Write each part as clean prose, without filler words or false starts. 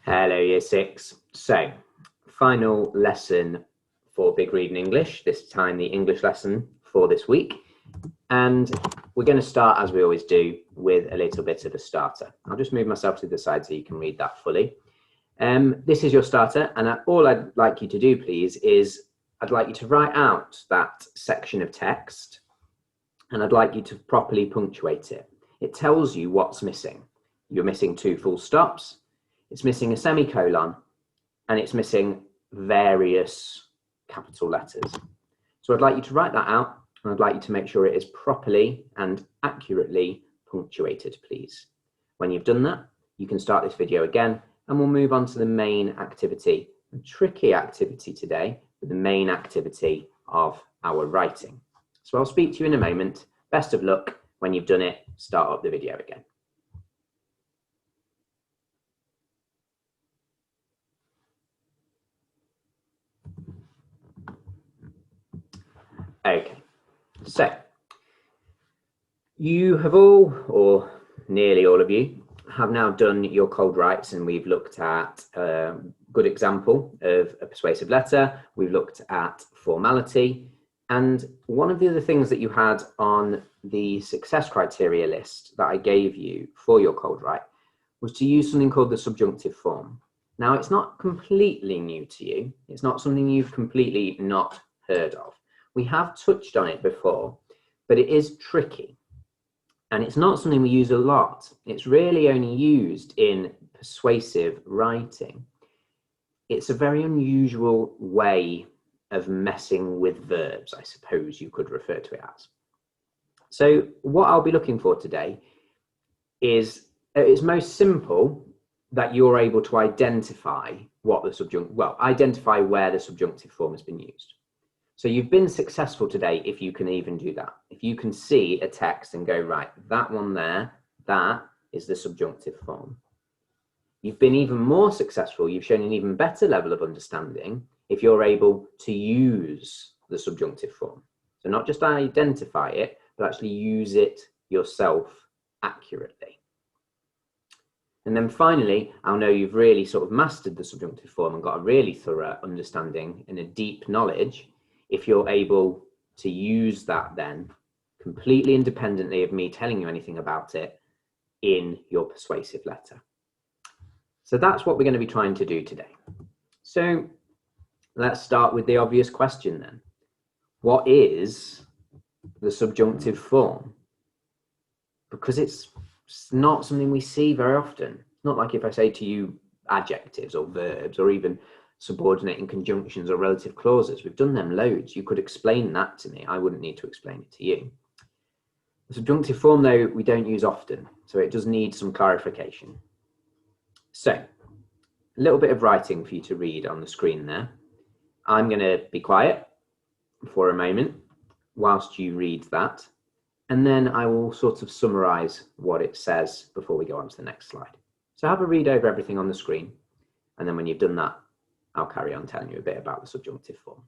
Hello, Year 6. So, final lesson for Big Reading English, this time the English lesson for this week. And we're going to start, as we always do, with a little bit of a starter. I'll just move myself to the side so you can read that fully. This is your starter, and all I'd like you to do, please, is I'd like you to write out that section of text, and I'd like you to properly punctuate it. It tells you what's missing. You're missing 2 full stops. It's missing a semicolon, and it's missing various capital letters. So I'd like you to write that out, and I'd like you to make sure it is properly and accurately punctuated, please. When you've done that, you can start this video again, and we'll move on to the main activity, a tricky activity today, but the main activity of our writing. So I'll speak to you in a moment. Best of luck. When you've done it, start up the video again. Okay, so you have all, or nearly all of you, have now done your cold writes, and we've looked at a good example of a persuasive letter. We've looked at formality, and one of the other things that you had on the success criteria list that I gave you for your cold write was to use something called the subjunctive form. Now, it's not completely new to you. It's not something you've completely not heard of. We have touched on it before, but it is tricky, and it's not something we use a lot. It's really only used in persuasive writing. It's a very unusual way of messing with verbs, I suppose you could refer to it as. So what I'll be looking for today is, it's most simple that you're able to identify what the identify where the subjunctive form has been used. So you've been successful today if you can even do that. If you can see a text and go, right, that one there, that is the subjunctive form. You've been even more successful, you've shown an even better level of understanding if you're able to use the subjunctive form. So not just identify it, but actually use it yourself accurately. And then finally, I'll know you've really sort of mastered the subjunctive form and got a really thorough understanding and a deep knowledge if you're able to use that then completely independently of me telling you anything about it in your persuasive letter. So that's what we're going to be trying to do today. So let's start with the obvious question then. What is the subjunctive form? Because it's not something we see very often. It's not like if I say to you adjectives or verbs or even subordinating conjunctions or relative clauses. We've done them loads. You could explain that to me. I wouldn't need to explain it to you. The subjunctive form, though, we don't use often, so it does need some clarification. So, a little bit of writing for you to read on the screen there. I'm going to be quiet for a moment whilst you read that, and then I will sort of summarize what it says before we go on to the next slide. So have a read over everything on the screen, and then when you've done that, I'll carry on telling you a bit about the subjunctive form.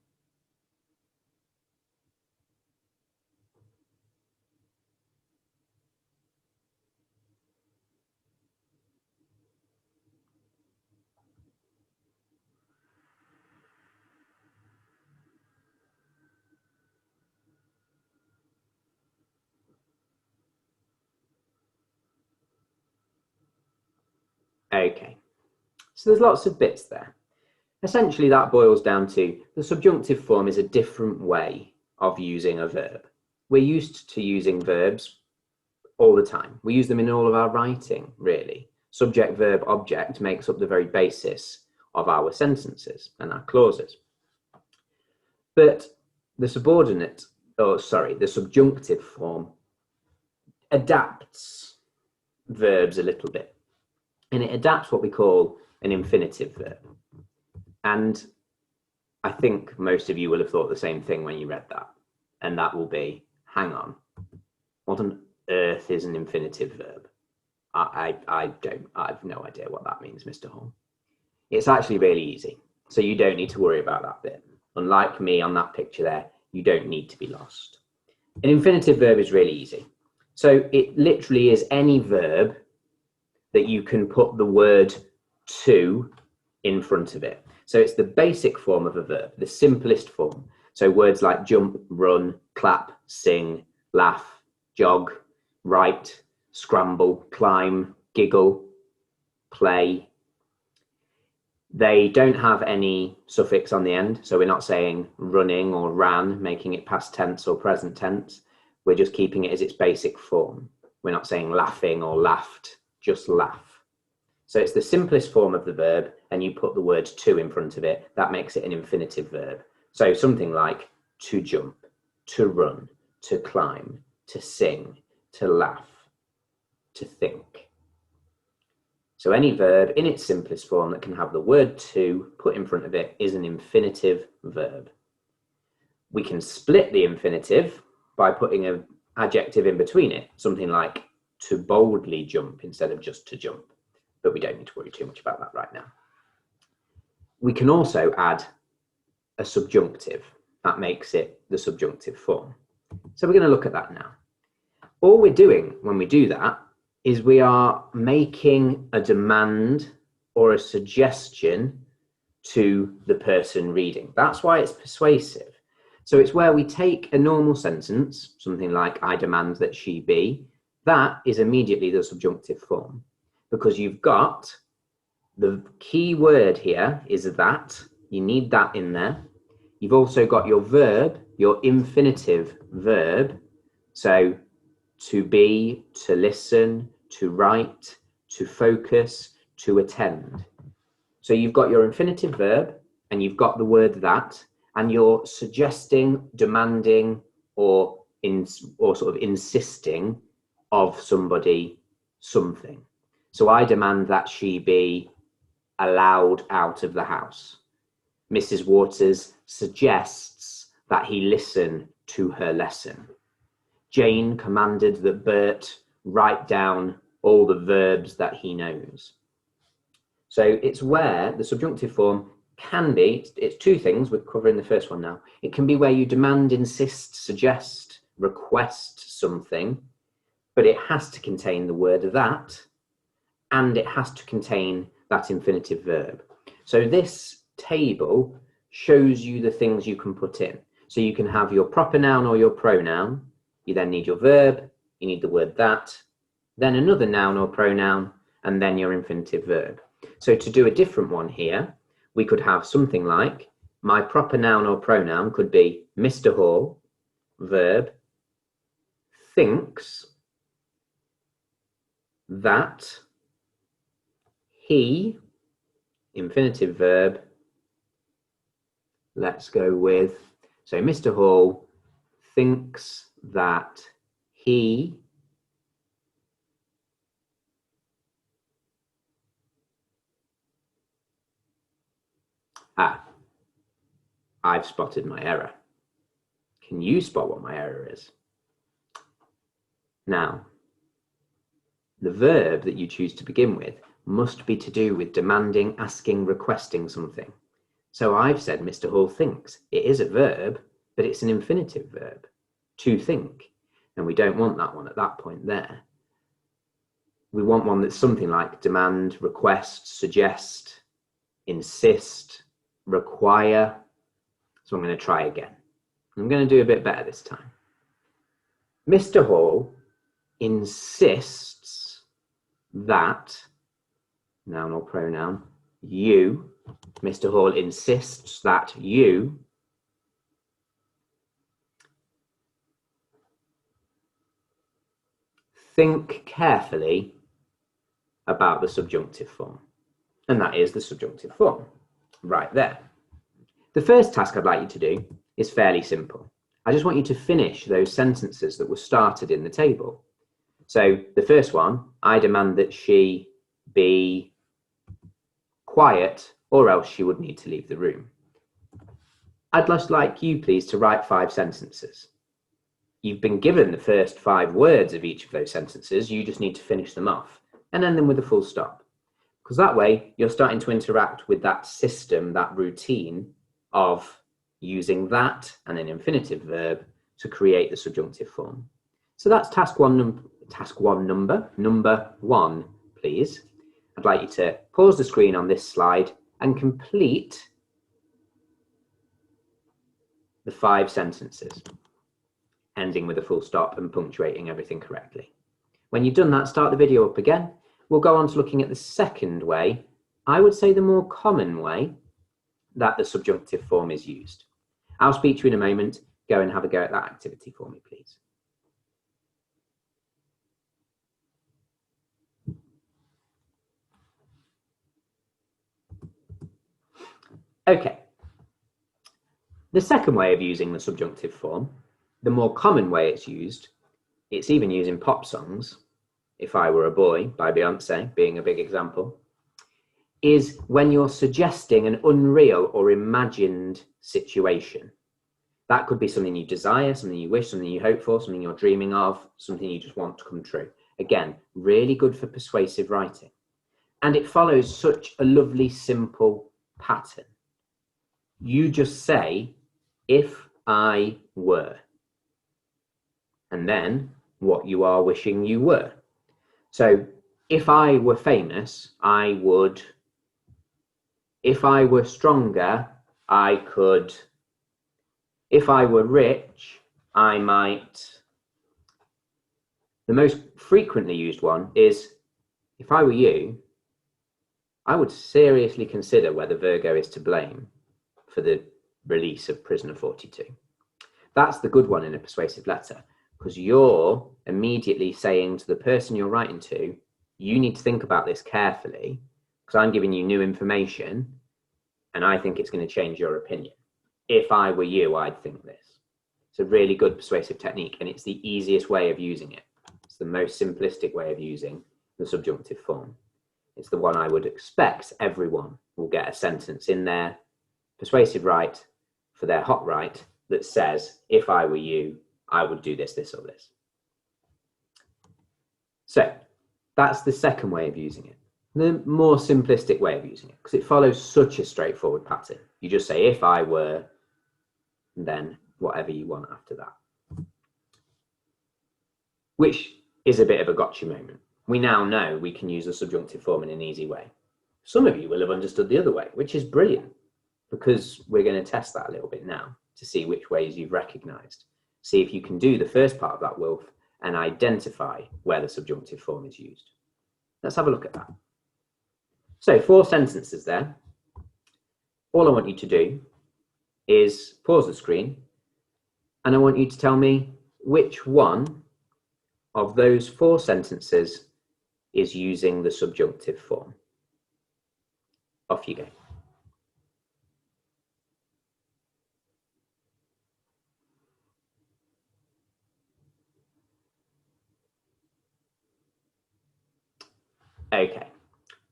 Okay, so there's lots of bits there. Essentially, that boils down to the subjunctive form is a different way of using a verb. We're used to using verbs all the time. We use them in all of our writing, really. Subject, verb, object makes up the very basis of our sentences and our clauses. But the the subjunctive form adapts verbs a little bit. And it adapts what we call an infinitive verb. And I think most of you will have thought the same thing when you read that. And that will be, hang on, what on earth is an infinitive verb? I've no idea what that means, Mr. Hall. It's actually really easy. So you don't need to worry about that bit. Unlike me on that picture there, you don't need to be lost. An infinitive verb is really easy. So it literally is any verb that you can put the word to in front of it. So it's the basic form of a verb, the simplest form. So words like jump, run, clap, sing, laugh, jog, write, scramble, climb, giggle, play. They don't have any suffix on the end. So we're not saying running or ran, making it past tense or present tense. We're just keeping it as its basic form. We're not saying laughing or laughed, just laugh. So it's the simplest form of the verb, and you put the word to in front of it. That makes it an infinitive verb. So something like to jump, to run, to climb, to sing, to laugh, to think. So any verb in its simplest form that can have the word to put in front of it is an infinitive verb. We can split the infinitive by putting an adjective in between it, something like to boldly jump instead of just to jump. But we don't need to worry too much about that right now. We can also add a subjunctive. That makes it the subjunctive form. So we're going to look at that now. All we're doing when we do that is we are making a demand or a suggestion to the person reading. That's why it's persuasive. So it's where we take a normal sentence, something like I demand that she be. That is immediately the subjunctive form, because you've got the key word here is that. You need that in there. You've also got your verb, your infinitive verb. So to be, to listen, to write, to focus, to attend. So you've got your infinitive verb and you've got the word that, and you're suggesting, demanding, or sort of insisting of somebody something. So I demand that she be allowed out of the house. Mrs. Waters suggests that he listen to her lesson. Jane commanded that Bert write down all the verbs that he knows. So it's where the subjunctive form can be, it's two things, we're covering the first one now. It can be where you demand, insist, suggest, request something, but it has to contain the word that, and it has to contain that infinitive verb. So this table shows you the things you can put in. So you can have your proper noun or your pronoun. You then need your verb, you need the word that, then another noun or pronoun, and then your infinitive verb. So to do a different one here, we could have something like, my proper noun or pronoun could be Mr. Hall, verb, thinks that he, infinitive verb, let's go with, so Mr. Hall thinks that he I've spotted my error. Can you spot what my error is? Now, the verb that you choose to begin with must be to do with demanding, asking, requesting something. So I've said Mr. Hall thinks. It is a verb, but it's an infinitive verb, to think. And we don't want that one at that point there. We want one that's something like demand, request, suggest, insist, require. So I'm going to try again. I'm going to do a bit better this time. Mr. Hall insists that, noun or pronoun, you, Mr. Hall insists that you think carefully about the subjunctive form. And that is the subjunctive form, right there. The first task I'd like you to do is fairly simple. I just want you to finish those sentences that were started in the table. So the first one, I demand that she be quiet or else she would need to leave the room. I'd just like you, please, to write 5 sentences. You've been given the first 5 words of each of those sentences. You just need to finish them off and end them with a full stop. Because that way you're starting to interact with that system, that routine of using that and an infinitive verb to create the subjunctive form. So that's task one, number 1, please. I'd like you to pause the screen on this slide and complete the 5 sentences, ending with a full stop and punctuating everything correctly. When you've done that, start the video up again. We'll go on to looking at the second way, I would say the more common way that the subjunctive form is used. I'll speak to you in a moment. Go and have a go at that activity for me, please. Okay. The second way of using the subjunctive form, the more common way it's used, it's even used in pop songs, If I Were a Boy by Beyonce being a big example, is when you're suggesting an unreal or imagined situation. That could be something you desire, something you wish, something you hope for, something you're dreaming of, something you just want to come true. Again, really good for persuasive writing. And it follows such a lovely, simple pattern. You just say, if I were, and then what you are wishing you were. So if I were famous, I would. If I were stronger, I could. If I were rich, I might. The most frequently used one is, if I were you, I would seriously consider whether Virgo is to blame for the release of Prisoner 42. That's the good one in a persuasive letter, because you're immediately saying to the person you're writing to, you need to think about this carefully, because I'm giving you new information, and I think it's going to change your opinion. If I were you, I'd think this. It's a really good persuasive technique, and it's the easiest way of using it. It's the most simplistic way of using the subjunctive form. It's the one I would expect everyone will get a sentence in their persuasive right for their hot right that says, if I were you, I would do this, this, or this. So that's the second way of using it. The more simplistic way of using it, because it follows such a straightforward pattern. You just say, if I were, and then whatever you want after that. Which is a bit of a gotcha moment. We now know we can use the subjunctive form in an easy way. Some of you will have understood the other way, which is brilliant, because we're going to test that a little bit now to see which ways you've recognised. See if you can do the first part of that, Wilf, and identify where the subjunctive form is used. Let's have a look at that. So 4 sentences there. All I want you to do is pause the screen, and I want you to tell me which one of those 4 sentences is using the subjunctive form. Off you go. Okay,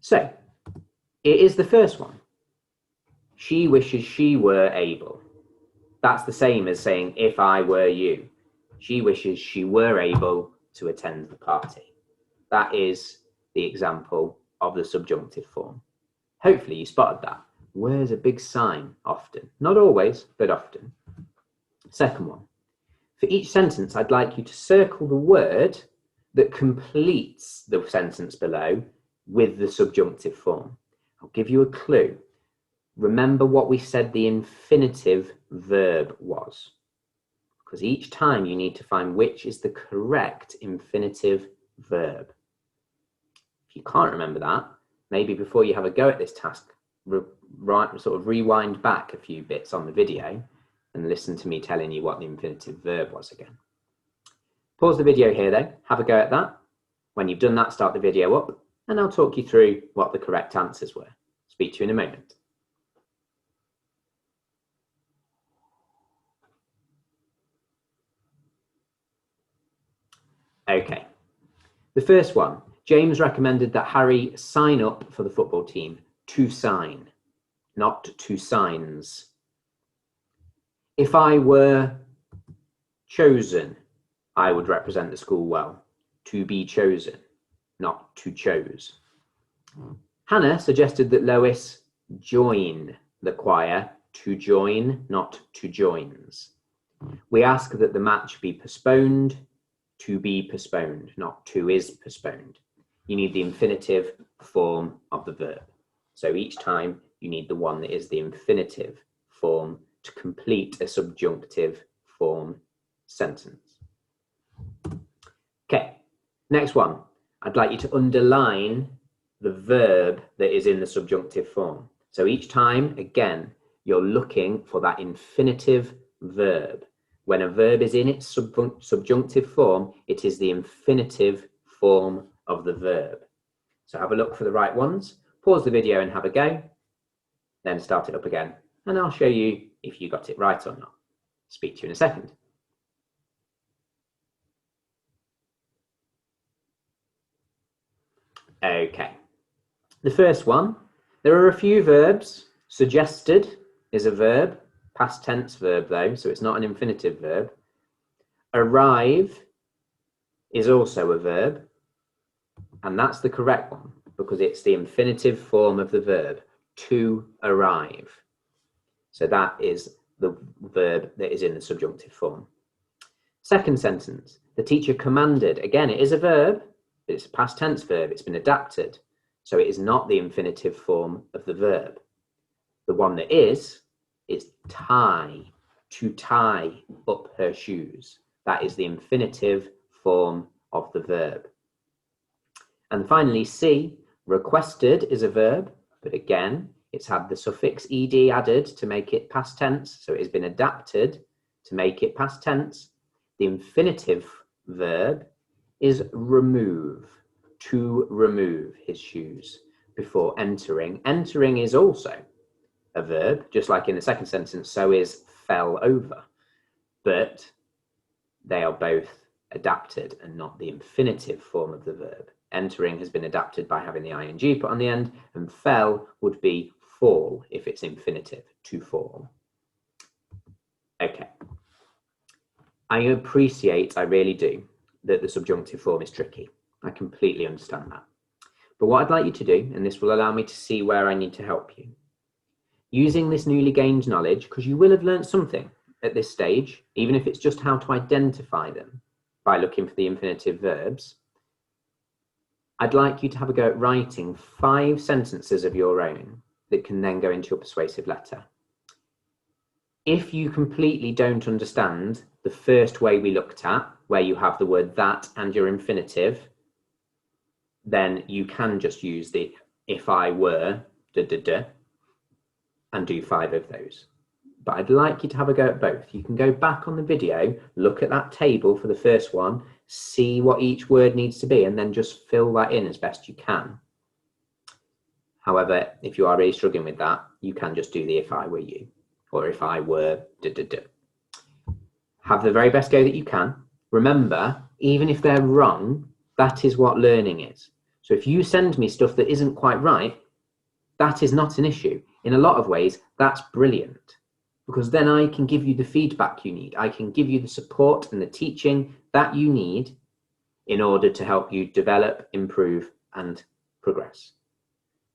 so it is the first one. She wishes she were able. That's the same as saying, if I were you. She wishes she were able to attend the party. That is the example of the subjunctive form. Hopefully you spotted that. Where's a big sign often? Not always, but often. Second one. For each sentence, I'd like you to circle the word that completes the sentence below with the subjunctive form. I'll give you a clue. Remember what we said the infinitive verb was, because each time you need to find which is the correct infinitive verb. If you can't remember that, maybe before you have a go at this task, sort of rewind back a few bits on the video and listen to me telling you what the infinitive verb was again. Pause the video here though, have a go at that. When you've done that, start the video up, and I'll talk you through what the correct answers were. Speak to you in a moment. Okay, the first one, James recommended that Harry sign up for the football team. To sign, not to signs. If I were chosen, I would represent the school well. To be chosen, not to chose. Hannah suggested that Lois join the choir. To join, not to joins. We ask that the match be postponed. To be postponed, not to is postponed. you need the infinitive form of the verb. So each time you need the one that is the infinitive form to complete a subjunctive form sentence. Okay, next one. I'd like you to underline the verb that is in the subjunctive form. So each time, again, you're looking for that infinitive verb. When a verb is in its subjunctive form, it is the infinitive form of the verb. So have a look for the right ones, pause the video and have a go, then start it up again, and I'll show you if you got it right or not. Speak to you in a second. Okay, the first one, there are a few verbs. Suggested is a verb, past tense verb though, so it's not an infinitive verb. Arrive is also a verb, and that's the correct one because it's the infinitive form of the verb, to arrive. So that is the verb that is in the subjunctive form. Second sentence, the teacher commanded. Again, it is a verb, but it's a past tense verb. It's been adapted. So it is not the infinitive form of the verb. The one that is tie, to tie up her shoes. That is the infinitive form of the verb. And finally, C, requested is a verb, but again, it's had the suffix ed added to make it past tense, so it has been adapted to make it past tense. The infinitive verb is remove, to remove his shoes before entering. Entering is also a verb, just like in the second sentence, so is fell over, but they are both adapted and not the infinitive form of the verb. Entering has been adapted by having the ing put on the end, and fell would be fall if it's infinitive, to fall. Okay. I appreciate, I really do, that the subjunctive form is tricky. I completely understand that. But what I'd like you to do, and this will allow me to see where I need to help you, using this newly gained knowledge, because you will have learned something at this stage, even if it's just how to identify them by looking for the infinitive verbs, I'd like you to have a go at writing 5 sentences of your own that can then go into your persuasive letter. If you completely don't understand the first way we looked at, where you have the word that and your infinitive, then you can just use the if I were, and do 5 of those. But I'd like you to have a go at both. You can go back on the video, look at that table for the first one, see what each word needs to be, and then just fill that in as best you can. However, if you are really struggling with that, you can just do the if I were you, or if I were Have the very best go that you can. Remember, even if they're wrong, that is what learning is. So if you send me stuff that isn't quite right, that is not an issue. In a lot of ways, that's brilliant, because then I can give you the feedback you need. I can give you the support and the teaching that you need in order to help you develop, improve, and progress.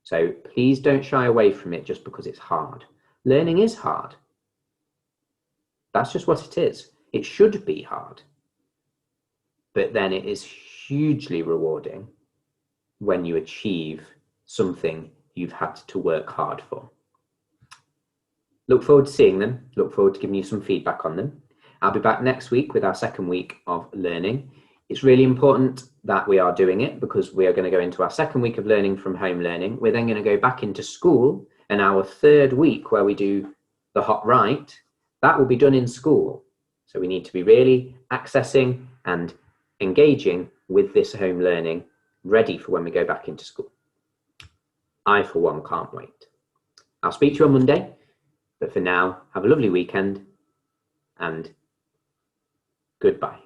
So please don't shy away from it just because it's hard. Learning is hard. That's just what it is. It should be hard. But then it is hugely rewarding when you achieve something you've had to work hard for. Look forward to seeing them. Look forward to giving you some feedback on them. I'll be back next week with our second week of learning. It's really important that we are doing it because we are going to go into our second week of learning from home learning. We're then going to go back into school, and our third week where we do the hot right, that will be done in school. So we need to be really accessing and engaging with this home learning, ready for when we go back into school. I, for one, can't wait. I'll speak to you on Monday, but for now, have a lovely weekend and goodbye.